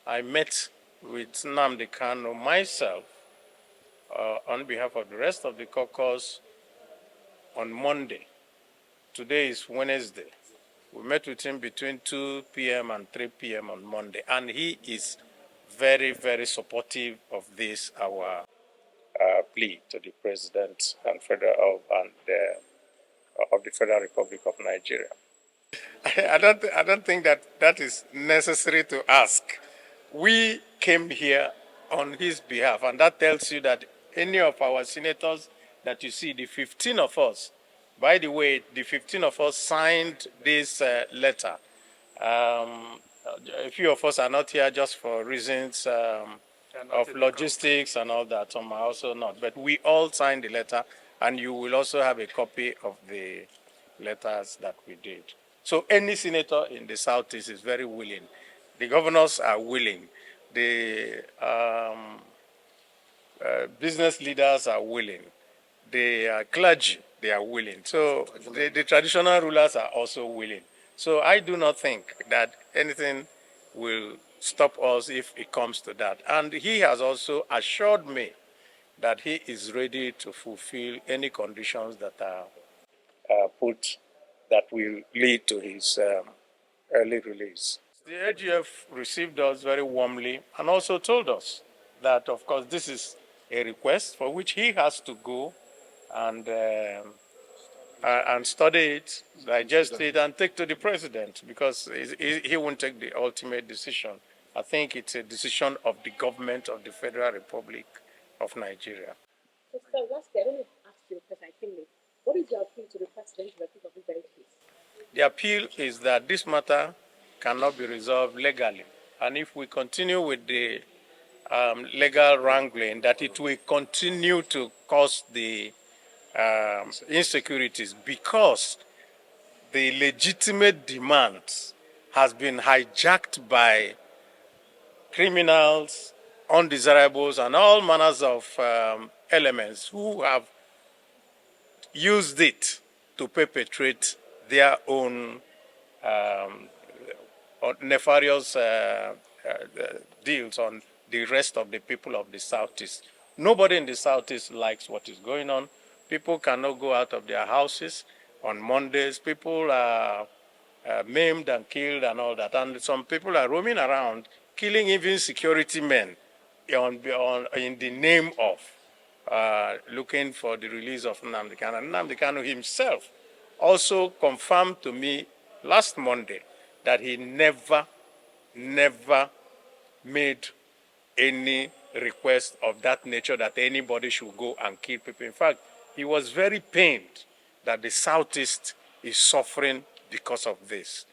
I met with Nnamdi Kanu myself on behalf of the rest of the caucus on Monday. Today is Wednesday. We met with him between 2 p.m. and 3 p.m. on Monday, and he is very, very supportive of this, our plea to the President and of the Federal Republic of Nigeria. I don't think that is necessary to ask. We came here on his behalf, and that tells you that any of our senators that you see, the 15 of us, by the way, the 15 of us signed this letter. A few of us are not here just for reasons of logistics and all that. Some are also not. But we all signed the letter, and you will also have a copy of the letters that we did. So any senator in the Southeast is very willing. The governors are willing. The business leaders are willing. The clergy, they are willing. So the traditional rulers are also willing. So I do not think that anything will stop us if it comes to that. And he has also assured me that he is ready to fulfill any conditions that are put that will lead to his early release. The AGF received us very warmly and also told us that, of course, this is a request for which he has to go and study it, digest it, and take to the president, because he won't take the ultimate decision. I think it's a decision of the government of the Federal Republic of Nigeria. So, sir, lastly, I don't know if I asked you because I came late. What is your appeal to the president to report of this very case? The appeal is that this matter cannot be resolved legally, and if we continue with the legal wrangling, that it will continue to cause the insecurities, because the legitimate demands has been hijacked by criminals, undesirables, and all manners of elements who have used it to perpetrate their own nefarious deals on the rest of the people of the Southeast. Nobody in the Southeast likes what is going on. People cannot go out of their houses on Mondays. People are maimed and killed and all that. And some people are roaming around, killing even security men in the name of looking for the release of Nnamdi Kanu. And Nnamdi Kanu himself also confirmed to me last Monday that he never made any request of that nature, that anybody should go and kill people. In fact, he was very pained that the Southeast is suffering because of this.